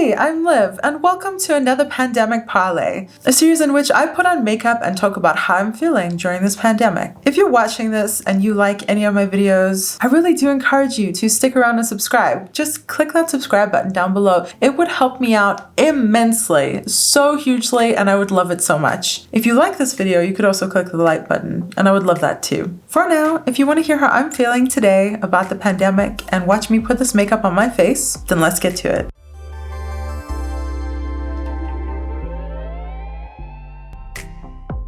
Hey, I'm Liv, and welcome to another Pandemic Parley, a series in which I put on makeup and talk about how I'm feeling during this pandemic. If you're watching this and you like any of my videos, I really do encourage you to stick around and subscribe. Just click that subscribe button down below. It would help me out immensely, so hugely, and I would love it so much. If you like this video, you could also click the like button, and I would love that too. For now, if you want to hear how I'm feeling today about the pandemic and watch me put this makeup on my face, then let's get to it.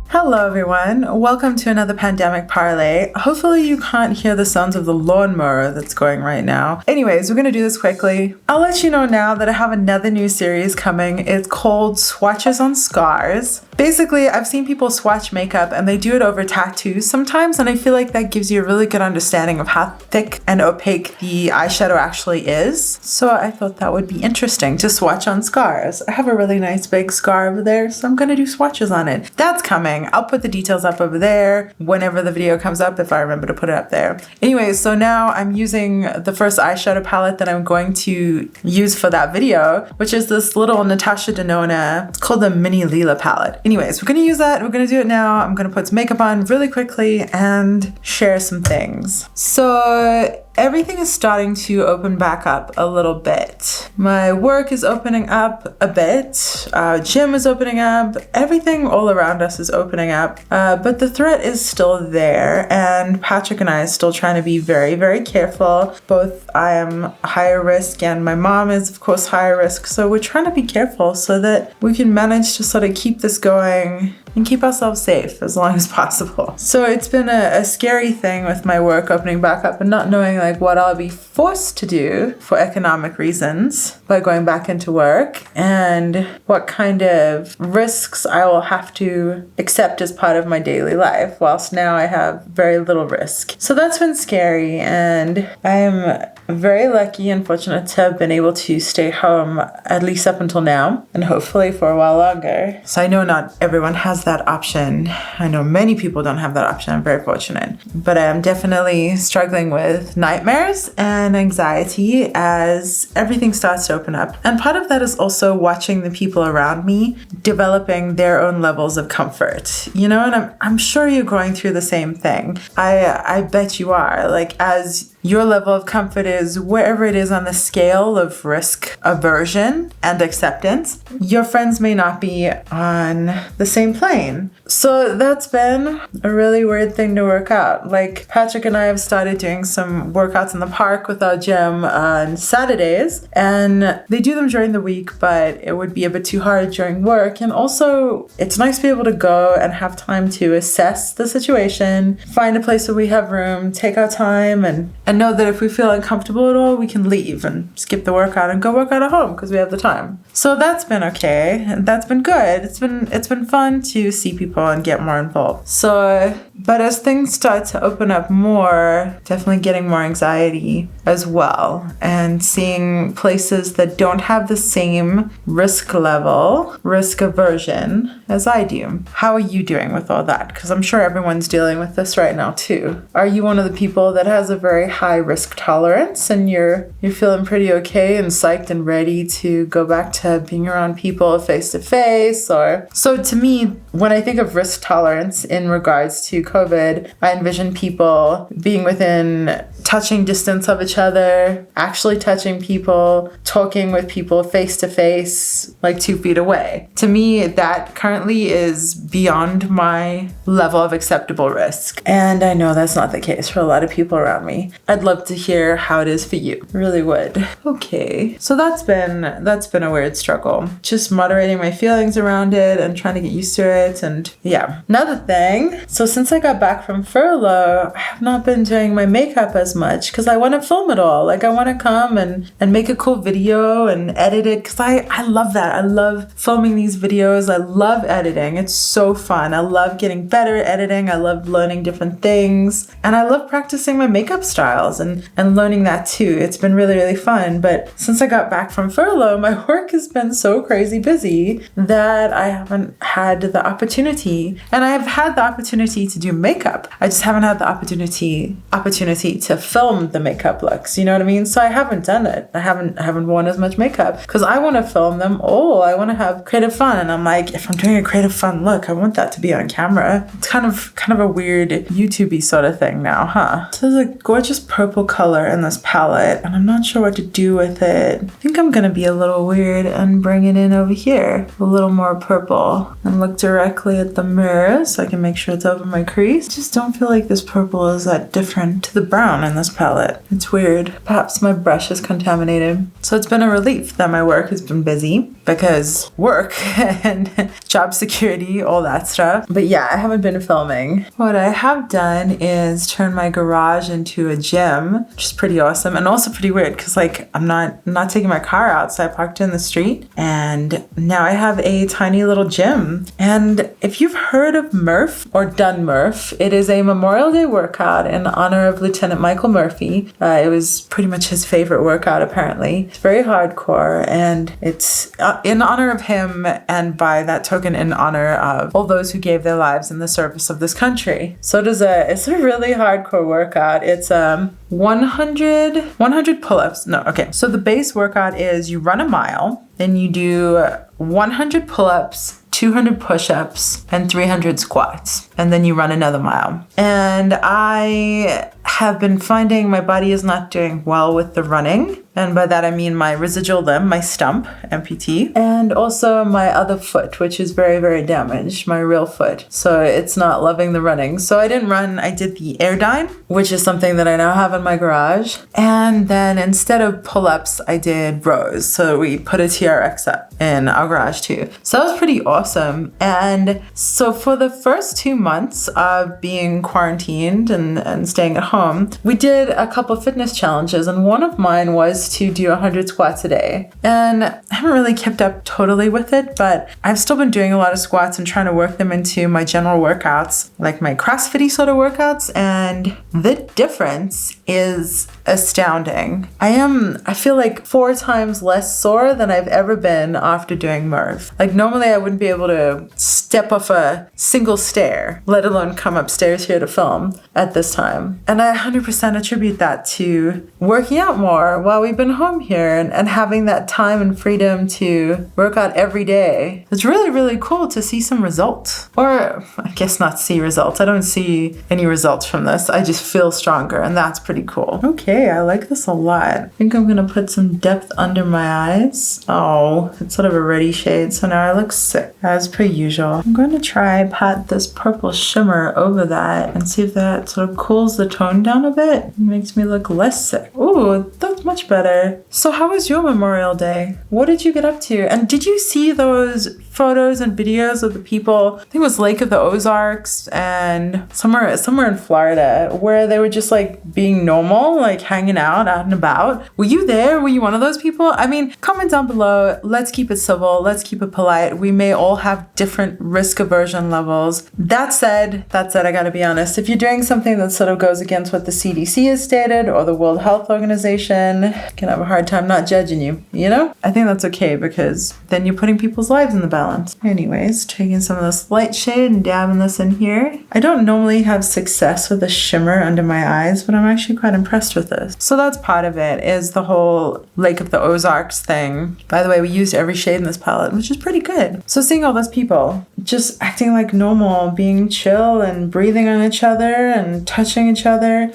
Hello everyone, welcome to another Pandemic Parley. Hopefully you can't hear the sounds of the lawnmower that's going right now. Anyways, we're gonna do this quickly. I'll let you know now that I have another new series coming. It's called Swatches on Scars. Basically, I've seen people swatch makeup and they do it over tattoos sometimes, and I feel like that gives you a really good understanding of how thick and opaque the eyeshadow actually is. So I thought that would be interesting to swatch on scars. I have a really nice big scar over there, so I'm gonna do swatches on it. That's coming. I'll put the details up over there whenever the video comes up, if I remember to put it up there. Anyways, so now I'm using the first eyeshadow palette that I'm going to use for that video, which is this little Natasha Denona. It's called the Mini Lila palette. Anyways, we're gonna use that. We're gonna do it now. I'm gonna put some makeup on really quickly and share some things. So everything is starting to open back up a little bit. My work is opening up a bit. Gym is opening up. Everything all around us is opening up. But the threat is still there. And Patrick and I are still trying to be very, very careful. Both I am higher risk and my mom is, of course, higher risk. So we're trying to be careful so that we can manage to sort of keep this going and keep ourselves safe as long as possible. So it's been a scary thing with my work opening back up and not knowing like what I'll be forced to do for economic reasons by going back into work and what kind of risks I will have to accept as part of my daily life, whilst now I have very little risk. So that's been scary, and I'm very lucky and fortunate to have been able to stay home at least up until now, and hopefully for a while longer. So I know not everyone has that option. I know many people don't have that option. I'm very fortunate. But I'm definitely struggling with nightmares and anxiety as everything starts to open up. And part of that is also watching the people around me developing their own levels of comfort, you know, and I'm sure you're going through the same thing. I bet you are. Like, as your level of comfort is wherever it is on the scale of risk aversion and acceptance, your friends may not be on the same plane. So that's been a really weird thing to work out. Like, Patrick and I have started doing some workouts in the park with our gym on Saturdays, and they do them during the week, but it would be a bit too hard during work. And also, it's nice to be able to go and have time to assess the situation, find a place where we have room, take our time, and know that if we feel uncomfortable at all, we can leave and skip the workout and go work out at home because we have the time. So that's been okay. And that's been good. It's been fun to see people and get more involved. So, but as things start to open up more, definitely getting more anxiety as well, and seeing places that don't have the same risk level, risk aversion as I do. How are you doing with all that? Because I'm sure everyone's dealing with this right now too. Are you one of the people that has a very high risk tolerance and you're feeling pretty okay and psyched and ready to go back to being around people face to face? Or so to me, when I think of risk tolerance in regards to COVID, I envision people being within touching distance of each other, actually touching people, talking with people face to face, like 2 feet away. To me, that currently is beyond my level of acceptable risk. And I know that's not the case for a lot of people around me. I'd love to hear how it is for you. Really would. Okay. So that's been a weird struggle. Just moderating my feelings around it and trying to get used to it. And yeah. Another thing. So since I got back from furlough, I have not been doing my makeup as much because I want to film it all. Like, I want to come and make a cool video and edit it because I love that. I love filming these videos. I love love editing. It's so fun. I love getting better at editing. I love learning different things. And I love practicing my makeup styles and learning that too. It's been really, really fun. But since I got back from furlough, my work has been so crazy busy that I haven't had the opportunity. And I've had the opportunity to do makeup. I just haven't had the opportunity to film the makeup looks. You know what I mean? So I haven't done it. I haven't worn as much makeup because I want to film them all. I want to have creative fun. And I'm like, if I'm doing a creative fun look, I want that to be on camera. It's kind of a weird YouTube-y sort of thing now, huh? So there's a gorgeous purple color in this palette, and I'm not sure what to do with it. I think I'm gonna be a little weird and bring it in over here, a little more purple, and look directly at the mirror so I can make sure it's over my crease. I just don't feel like this purple is that different to the brown in this palette. It's weird. Perhaps my brush is contaminated. So it's been a relief that my work has been busy because work and job security, all that stuff. But yeah, I haven't been filming. What I have done is turn my garage into a gym, which is pretty awesome and also pretty weird because like I'm not taking my car out, so I parked in the street and now I have a tiny little gym. And if you've heard of Murph or done Murph, it is a Memorial Day workout in honor of Lieutenant Michael Murphy. It was pretty much his favorite workout apparently. It's very hardcore and it's in honor of him and by that token in honor of all those who gave their lives in the service of this country. So it's a really hardcore workout. It's 100 pull-ups. No, okay. So the base workout is you run a mile, then you do 100 pull-ups, 200 push-ups, and 300 squats. And then you run another mile. And I have been finding my body is not doing well with the running. And by that I mean my residual limb, my stump, amputee, and also my other foot, which is very, very damaged, my real foot. So it's not loving the running. So I didn't run, I did the Airdyne, which is something that I now have in my garage. And then instead of pull-ups, I did rows. So we put a TRX up in our garage too. So that was pretty awesome. And so for the first 2 months of being quarantined and staying at home, we did a couple fitness challenges. And one of mine was to do 100 squats a day. And I haven't really kept up totally with it, but I've still been doing a lot of squats and trying to work them into my general workouts, like my CrossFit-y sort of workouts. And the difference is astounding. I feel like 4 times less sore than I've ever been after doing Murph. Like normally I wouldn't be able to step off a single stair, let alone come upstairs here to film at this time. And I 100% attribute that to working out more while we've been home here and having that time and freedom to work out every day. It's really, really cool to see some results. Or I guess not see results. I don't see any results from this. I just feel stronger and that's pretty cool. Okay, I like this a lot. I think I'm gonna put some depth under my eyes. Oh, it's sort of a reddy shade, so now I look sick as per usual. I'm going to try pat this purple shimmer over that and see if that sort of cools the tone down a bit. It makes me look less sick. Ooh, that's much better. So how was your Memorial Day? What did you get up to? And did you see those photos and videos of the people, I think it was Lake of the Ozarks and somewhere in Florida, where they were just like being normal, like hanging out and about? Were you there? Were you one of those people? I mean, comment down below. Let's keep it civil. Let's keep it polite. We may all have different risk aversion levels. That said, I gotta be honest. If you're doing something that sort of goes against what the CDC has stated or the World Health Organization, I can have a hard time not judging you, you know? I think that's okay because then you're putting people's lives in the balance. Anyways, taking some of this light shade and dabbing this in here. I don't normally have success with a shimmer under my eyes, but I'm actually quite impressed with this. So that's part of it, is the whole Lake of the Ozarks thing. By the way, we used every shade in this palette, which is pretty good. So seeing all those people just acting like normal, being chill and breathing on each other and touching each other,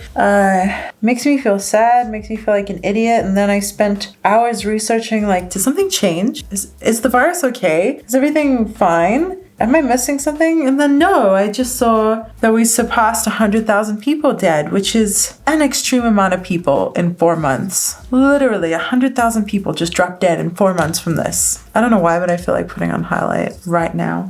makes me feel sad, makes me feel like an idiot. And then I spent hours researching, like, did something change? Is the virus okay? Is everything fine? Am I missing something? And then no, I just saw that we surpassed 100,000 people dead, which is an extreme amount of people in 4 months. Literally 100,000 people just dropped dead in 4 months from this. I don't know why, but I feel like putting on highlight right now.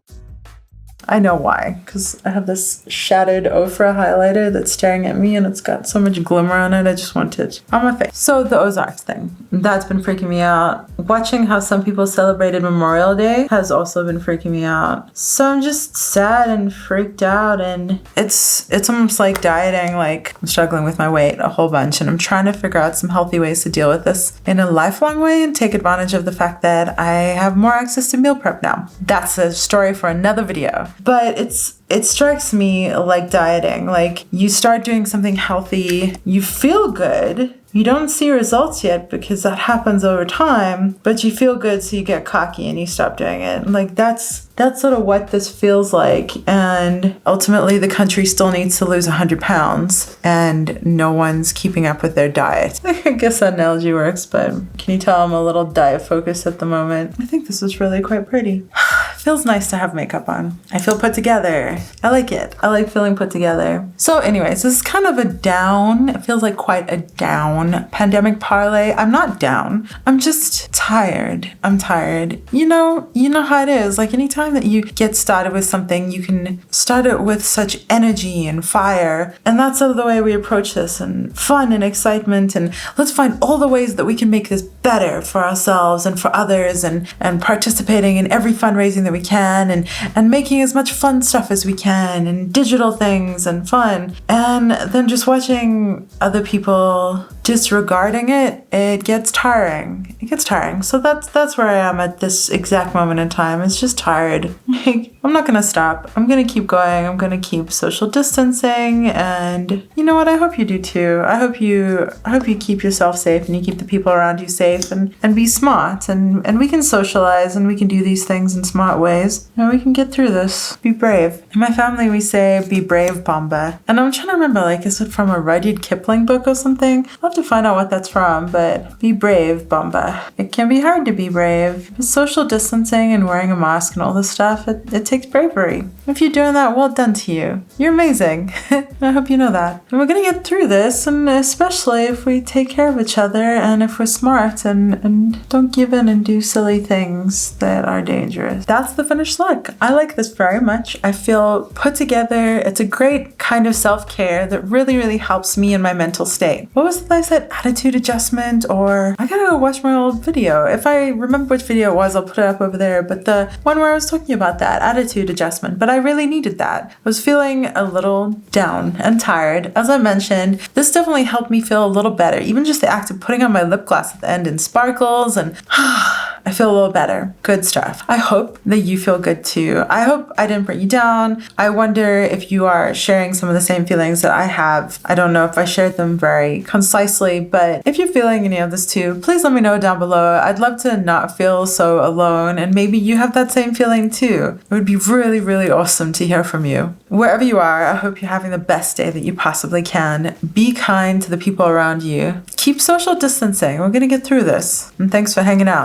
I know why, because I have this shadowed Ofra highlighter that's staring at me and it's got so much glimmer on it. I just want it on my face. So the Ozarks thing, that's been freaking me out. watching how some people celebrated Memorial Day has also been freaking me out. So I'm just sad and freaked out, and it's almost like dieting. Like, I'm struggling with my weight a whole bunch, and I'm trying to figure out some healthy ways to deal with this in a lifelong way and take advantage of the fact that I have more access to meal prep now. That's a story for another video. But it strikes me like dieting. Like, you start doing something healthy, you feel good. You don't see results yet because that happens over time, but you feel good, so you get cocky and you stop doing it. Like, that's sort of what this feels like. And ultimately, the country still needs to lose 100 pounds, and no one's keeping up with their diet. I guess that analogy works, but can you tell I'm a little diet focused at the moment? I think this is really quite pretty. Feels nice to have makeup on. I feel put together. I like it. I like feeling put together. So anyways, this is kind of a down. It feels like quite a down pandemic parlay. I'm not down. I'm just tired. I'm tired. You know how it is. Like, anytime that you get started with something, you can start it with such energy and fire. And that's sort of the way we approach this, and fun and excitement. And let's find all the ways that we can make this better for ourselves and for others, and participating in every fundraising that we can, and making as much fun stuff as we can, and digital things and fun. And then just watching other people disregarding it gets tiring. It gets tiring. So that's where I am at this exact moment in time. It's just tired. Like, I'm not gonna stop. I'm gonna keep going. I'm gonna keep social distancing, and you know what? I hope you do too. I hope you keep yourself safe, and you keep the people around you safe, and be smart, and we can socialize, and we can do these things in smart ways, and we can get through this. Be brave. In my family, we say, be brave, Bomba. And I'm trying to remember, like, is it from a Rudyard Kipling book or something? I'll have to find out what that's from, but be brave, Bomba. It can be hard to be brave. Social distancing and wearing a mask and all this stuff, it takes bravery. If you're doing that, well done to you. You're amazing. I hope you know that. And we're gonna get through this, and especially if we take care of each other, and if we're smart, and don't give in and do silly things that are dangerous. That's the finished look. I like this very much. I feel put together. It's a great kind of self-care that really, really helps me in my mental state. What was it that I said? Attitude adjustment, or I gotta go watch my old video. If I remember which video it was, I'll put it up over there. But the one where I was talking about that, attitude adjustment. But I really needed that. I was feeling a little down and tired. As I mentioned, this definitely helped me feel a little better. Even just the act of putting on my lip gloss at the end in sparkles, and I feel a little better. Good stuff. I hope that you feel good too. I hope I didn't bring you down. I wonder if you are sharing some of the same feelings that I have. I don't know if I shared them very concisely, but if you're feeling any of this too, please let me know down below. I'd love to not feel so alone, and maybe you have that same feeling too. It would be really, really awesome to hear from you. Wherever you are, I hope you're having the best day that you possibly can. Be kind to the people around you. Keep social distancing. We're gonna get through this. And thanks for hanging out.